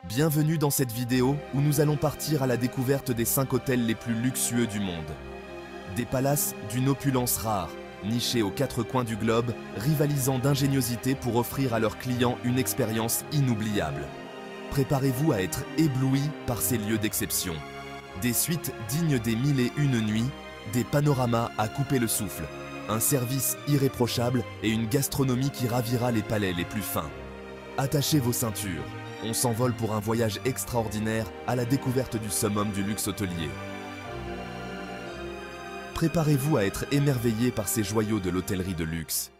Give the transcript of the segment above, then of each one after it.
Bienvenue dans cette vidéo où nous allons partir à la découverte des 5 hôtels les plus luxueux du monde. Des palaces d'une opulence rare, nichés aux 4 coins du globe, rivalisant d'ingéniosité pour offrir à leurs clients une expérience inoubliable. Préparez-vous à être ébloui par ces lieux d'exception. Des suites dignes des 1001 nuits, des panoramas à couper le souffle, un service irréprochable et une gastronomie qui ravira les palais les plus fins. Attachez vos ceintures. On s'envole pour un voyage extraordinaire à la découverte du summum du luxe hôtelier. Préparez-vous à être émerveillé par ces joyaux de l'hôtellerie de luxe.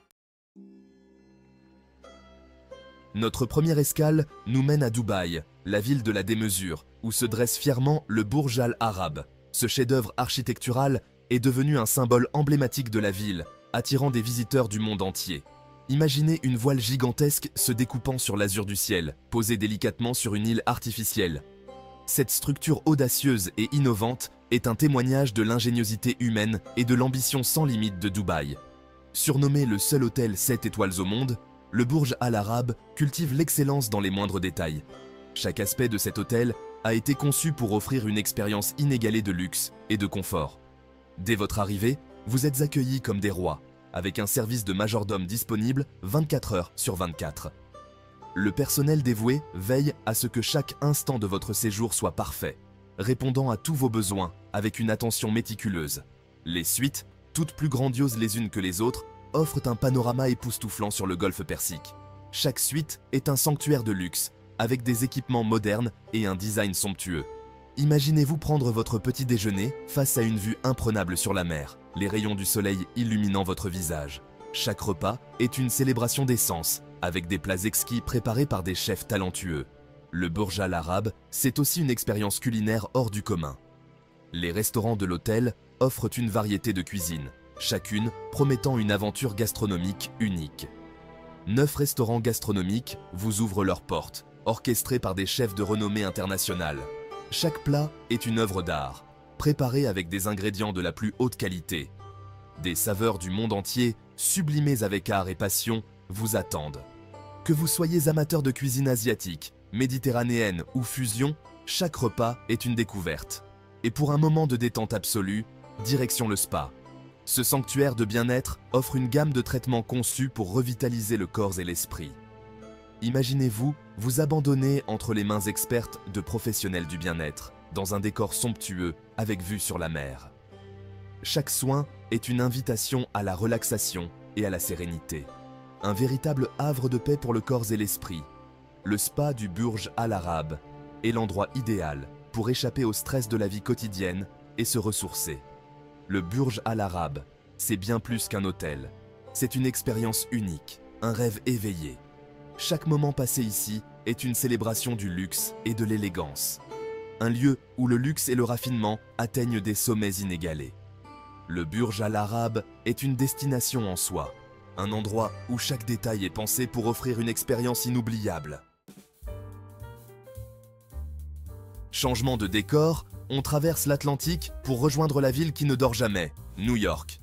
Notre première escale nous mène à Dubaï, la ville de la démesure, où se dresse fièrement le Burj Al Arab. Ce chef-d'œuvre architectural est devenu un symbole emblématique de la ville, attirant des visiteurs du monde entier. Imaginez une voile gigantesque se découpant sur l'azur du ciel, posée délicatement sur une île artificielle. Cette structure audacieuse et innovante est un témoignage de l'ingéniosité humaine et de l'ambition sans limite de Dubaï. Surnommé le seul hôtel 7 étoiles au monde, le Burj Al Arab cultive l'excellence dans les moindres détails. Chaque aspect de cet hôtel a été conçu pour offrir une expérience inégalée de luxe et de confort. Dès votre arrivée, vous êtes accueillis comme des rois, avec un service de majordome disponible 24 heures sur 24. Le personnel dévoué veille à ce que chaque instant de votre séjour soit parfait, répondant à tous vos besoins avec une attention méticuleuse. Les suites, toutes plus grandioses les unes que les autres, offrent un panorama époustouflant sur le golfe Persique. Chaque suite est un sanctuaire de luxe, avec des équipements modernes et un design somptueux. Imaginez-vous prendre votre petit déjeuner face à une vue imprenable sur la mer, les rayons du soleil illuminant votre visage. Chaque repas est une célébration des sens, avec des plats exquis préparés par des chefs talentueux. Le Burj Al Arab, c'est aussi une expérience culinaire hors du commun. Les restaurants de l'hôtel offrent une variété de cuisines, chacune promettant une aventure gastronomique unique. 9 restaurants gastronomiques vous ouvrent leurs portes, orchestrés par des chefs de renommée internationale. Chaque plat est une œuvre d'art, préparée avec des ingrédients de la plus haute qualité. Des saveurs du monde entier, sublimées avec art et passion, vous attendent. Que vous soyez amateur de cuisine asiatique, méditerranéenne ou fusion, chaque repas est une découverte. Et pour un moment de détente absolue, direction le spa. Ce sanctuaire de bien-être offre une gamme de traitements conçus pour revitaliser le corps et l'esprit. Imaginez-vous vous abandonner entre les mains expertes de professionnels du bien-être, dans un décor somptueux avec vue sur la mer. Chaque soin est une invitation à la relaxation et à la sérénité. Un véritable havre de paix pour le corps et l'esprit. Le spa du Burj Al Arab est l'endroit idéal pour échapper au stress de la vie quotidienne et se ressourcer. Le Burj Al Arab, c'est bien plus qu'un hôtel. C'est une expérience unique, un rêve éveillé. Chaque moment passé ici est une célébration du luxe et de l'élégance. Un lieu où le luxe et le raffinement atteignent des sommets inégalés. Le Burj Al Arab est une destination en soi, un endroit où chaque détail est pensé pour offrir une expérience inoubliable. Changement de décor, on traverse l'Atlantique pour rejoindre la ville qui ne dort jamais, New York.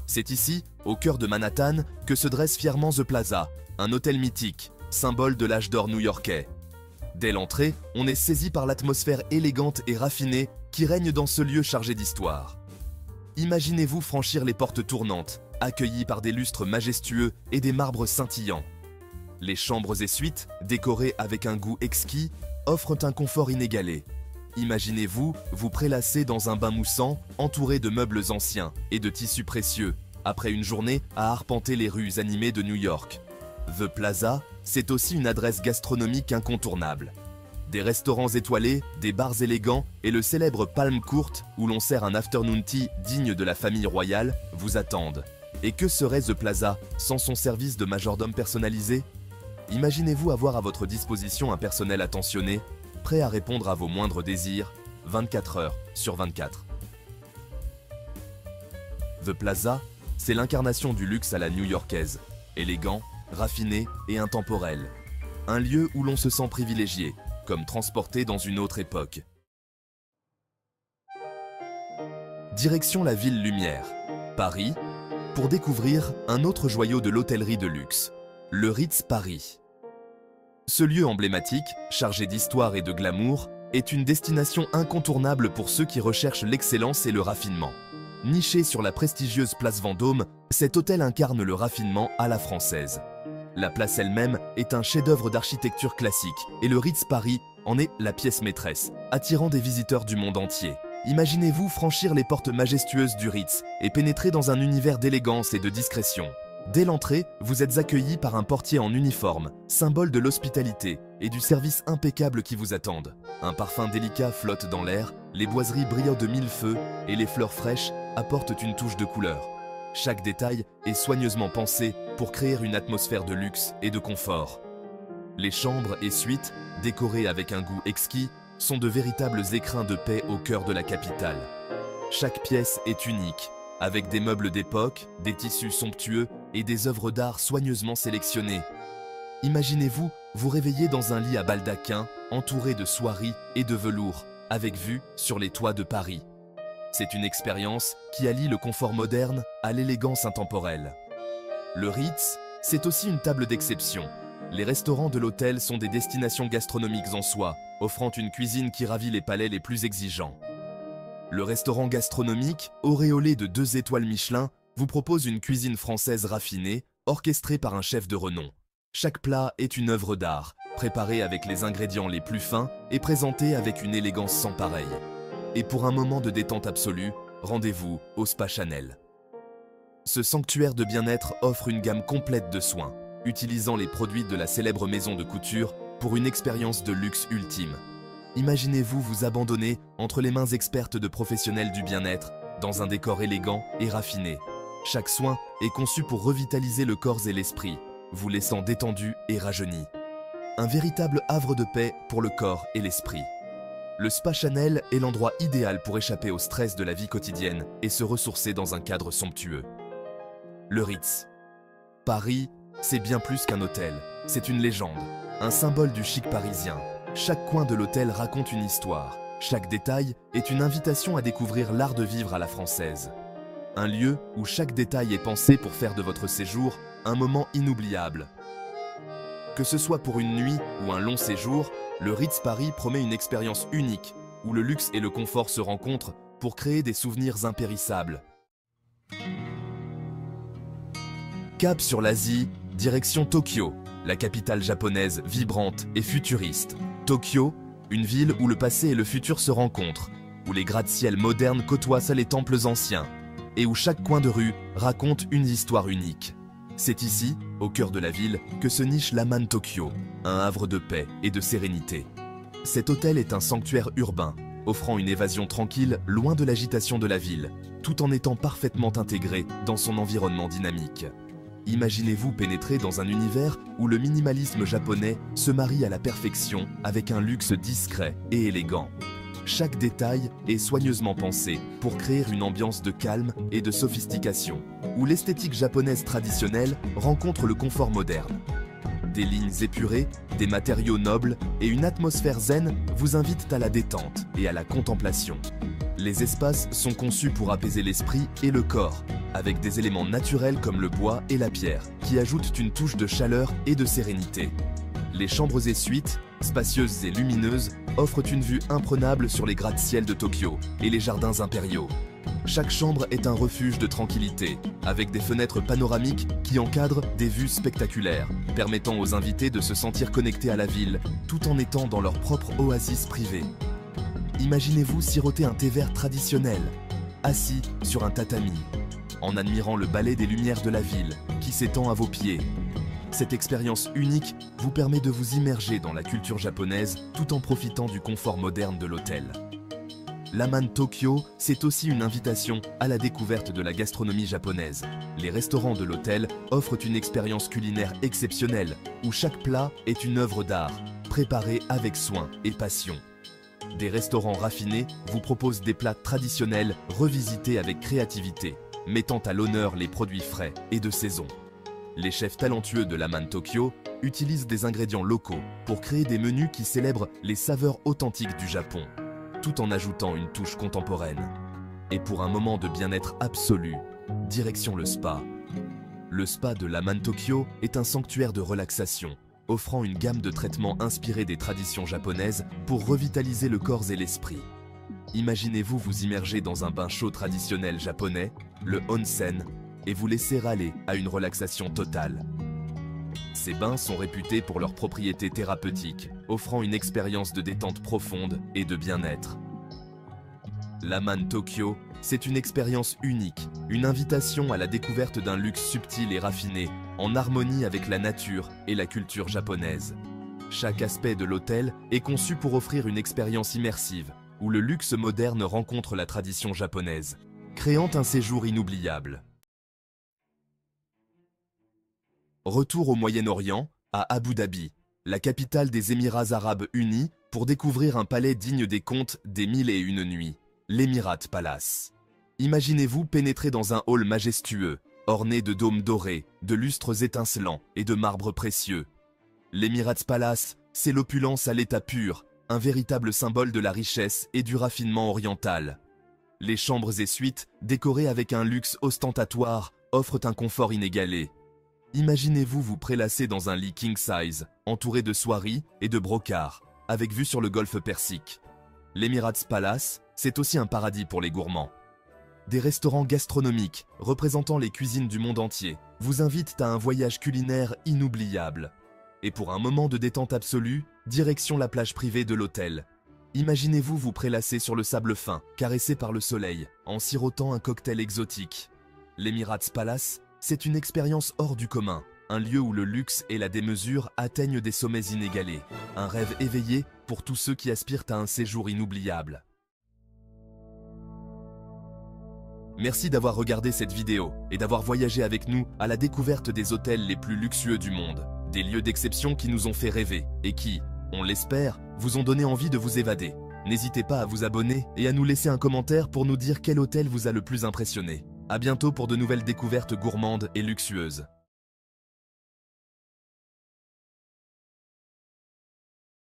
C'est ici, au cœur de Manhattan, que se dresse fièrement The Plaza, un hôtel mythique, symbole de l'âge d'or new-yorkais. Dès l'entrée, on est saisi par l'atmosphère élégante et raffinée qui règne dans ce lieu chargé d'histoire. Imaginez-vous franchir les portes tournantes, accueillis par des lustres majestueux et des marbres scintillants. Les chambres et suites, décorées avec un goût exquis, offrent un confort inégalé. Imaginez-vous vous prélasser dans un bain moussant, entouré de meubles anciens et de tissus précieux, après une journée à arpenter les rues animées de New York. The Plaza, c'est aussi une adresse gastronomique incontournable. Des restaurants étoilés, des bars élégants et le célèbre Palm Court où l'on sert un afternoon tea digne de la famille royale vous attendent. Et que serait The Plaza sans son service de majordome personnalisé? Imaginez-vous avoir à votre disposition un personnel attentionné, prêt à répondre à vos moindres désirs, 24 heures sur 24. The Plaza, c'est l'incarnation du luxe à la new-yorkaise, élégant, raffiné et intemporel. Un lieu où l'on se sent privilégié, comme transporté dans une autre époque. Direction la ville lumière, Paris, pour découvrir un autre joyau de l'hôtellerie de luxe, le Ritz Paris. Ce lieu emblématique, chargé d'histoire et de glamour, est une destination incontournable pour ceux qui recherchent l'excellence et le raffinement. Niché sur la prestigieuse place Vendôme, cet hôtel incarne le raffinement à la française. La place elle-même est un chef-d'œuvre d'architecture classique et le Ritz Paris en est la pièce maîtresse, attirant des visiteurs du monde entier. Imaginez-vous franchir les portes majestueuses du Ritz et pénétrer dans un univers d'élégance et de discrétion. Dès l'entrée, vous êtes accueilli par un portier en uniforme, symbole de l'hospitalité et du service impeccable qui vous attendent. Un parfum délicat flotte dans l'air, les boiseries brillent de mille feux et les fleurs fraîches apportent une touche de couleur. Chaque détail est soigneusement pensé pour créer une atmosphère de luxe et de confort. Les chambres et suites, décorées avec un goût exquis, sont de véritables écrins de paix au cœur de la capitale. Chaque pièce est unique, avec des meubles d'époque, des tissus somptueux et des œuvres d'art soigneusement sélectionnées. Imaginez-vous vous réveiller dans un lit à baldaquin, entouré de soieries et de velours, avec vue sur les toits de Paris. C'est une expérience qui allie le confort moderne à l'élégance intemporelle. Le Ritz, c'est aussi une table d'exception. Les restaurants de l'hôtel sont des destinations gastronomiques en soi, offrant une cuisine qui ravit les palais les plus exigeants. Le restaurant gastronomique, auréolé de 2 étoiles Michelin, vous propose une cuisine française raffinée, orchestrée par un chef de renom. Chaque plat est une œuvre d'art, préparée avec les ingrédients les plus fins et présentée avec une élégance sans pareille. Et pour un moment de détente absolue, rendez-vous au Spa Chanel. Ce sanctuaire de bien-être offre une gamme complète de soins, utilisant les produits de la célèbre maison de couture pour une expérience de luxe ultime. Imaginez-vous vous abandonner entre les mains expertes de professionnels du bien-être, dans un décor élégant et raffiné. Chaque soin est conçu pour revitaliser le corps et l'esprit, vous laissant détendu et rajeuni. Un véritable havre de paix pour le corps et l'esprit. Le Spa Chanel est l'endroit idéal pour échapper au stress de la vie quotidienne et se ressourcer dans un cadre somptueux. Le Ritz. Paris, c'est bien plus qu'un hôtel, c'est une légende, un symbole du chic parisien. Chaque coin de l'hôtel raconte une histoire, chaque détail est une invitation à découvrir l'art de vivre à la française. Un lieu où chaque détail est pensé pour faire de votre séjour un moment inoubliable. Que ce soit pour une nuit ou un long séjour, le Ritz Paris promet une expérience unique où le luxe et le confort se rencontrent pour créer des souvenirs impérissables. Cap sur l'Asie, direction Tokyo, la capitale japonaise vibrante et futuriste. Tokyo, une ville où le passé et le futur se rencontrent, où les gratte-ciel modernes côtoient les temples anciens, et où chaque coin de rue raconte une histoire unique. C'est ici, au cœur de la ville, que se niche l'Aman Tokyo, un havre de paix et de sérénité. Cet hôtel est un sanctuaire urbain, offrant une évasion tranquille loin de l'agitation de la ville, tout en étant parfaitement intégré dans son environnement dynamique. Imaginez-vous pénétrer dans un univers où le minimalisme japonais se marie à la perfection avec un luxe discret et élégant. Chaque détail est soigneusement pensé pour créer une ambiance de calme et de sophistication, où l'esthétique japonaise traditionnelle rencontre le confort moderne. Des lignes épurées, des matériaux nobles et une atmosphère zen vous invitent à la détente et à la contemplation. Les espaces sont conçus pour apaiser l'esprit et le corps, avec des éléments naturels comme le bois et la pierre, qui ajoutent une touche de chaleur et de sérénité. Les chambres et suites, spacieuses et lumineuses, offrent une vue imprenable sur les gratte-ciel de Tokyo et les jardins impériaux. Chaque chambre est un refuge de tranquillité, avec des fenêtres panoramiques qui encadrent des vues spectaculaires, permettant aux invités de se sentir connectés à la ville, tout en étant dans leur propre oasis privée. Imaginez-vous siroter un thé vert traditionnel, assis sur un tatami, en admirant le ballet des lumières de la ville qui s'étend à vos pieds. Cette expérience unique vous permet de vous immerger dans la culture japonaise tout en profitant du confort moderne de l'hôtel. L'Aman Tokyo, c'est aussi une invitation à la découverte de la gastronomie japonaise. Les restaurants de l'hôtel offrent une expérience culinaire exceptionnelle, où chaque plat est une œuvre d'art, préparée avec soin et passion. Des restaurants raffinés vous proposent des plats traditionnels revisités avec créativité, mettant à l'honneur les produits frais et de saison. Les chefs talentueux de l'Aman Tokyo utilisent des ingrédients locaux pour créer des menus qui célèbrent les saveurs authentiques du Japon, tout en ajoutant une touche contemporaine. Et pour un moment de bien-être absolu, direction le spa. Le spa de l'Aman Tokyo est un sanctuaire de relaxation, offrant une gamme de traitements inspirés des traditions japonaises pour revitaliser le corps et l'esprit. Imaginez-vous vous immerger dans un bain chaud traditionnel japonais, le onsen, et vous laisser râler à une relaxation totale. Ces bains sont réputés pour leurs propriétés thérapeutiques, offrant une expérience de détente profonde et de bien-être. L'Aman Tokyo, c'est une expérience unique, une invitation à la découverte d'un luxe subtil et raffiné, en harmonie avec la nature et la culture japonaise. Chaque aspect de l'hôtel est conçu pour offrir une expérience immersive, où le luxe moderne rencontre la tradition japonaise, créant un séjour inoubliable. Retour au Moyen-Orient, à Abu Dhabi, la capitale des Émirats arabes unis, pour découvrir un palais digne des contes des 1001 nuits, l'Emirat Palace. Imaginez-vous pénétrer dans un hall majestueux, orné de dômes dorés, de lustres étincelants et de marbres précieux. L'Emirat Palace, c'est l'opulence à l'état pur, un véritable symbole de la richesse et du raffinement oriental. Les chambres et suites, décorées avec un luxe ostentatoire, offrent un confort inégalé. Imaginez-vous vous prélasser dans un lit king size, entouré de soieries et de brocarts, avec vue sur le golfe Persique. L'Emirat Palace, c'est aussi un paradis pour les gourmands. Des restaurants gastronomiques, représentant les cuisines du monde entier, vous invitent à un voyage culinaire inoubliable. Et pour un moment de détente absolue, direction la plage privée de l'hôtel. Imaginez-vous vous prélasser sur le sable fin, caressé par le soleil, en sirotant un cocktail exotique. L'Emirat Palace, c'est une expérience hors du commun, un lieu où le luxe et la démesure atteignent des sommets inégalés, un rêve éveillé pour tous ceux qui aspirent à un séjour inoubliable. Merci d'avoir regardé cette vidéo et d'avoir voyagé avec nous à la découverte des hôtels les plus luxueux du monde. Des lieux d'exception qui nous ont fait rêver et qui, on l'espère, vous ont donné envie de vous évader. N'hésitez pas à vous abonner et à nous laisser un commentaire pour nous dire quel hôtel vous a le plus impressionné. À bientôt pour de nouvelles découvertes gourmandes et luxueuses.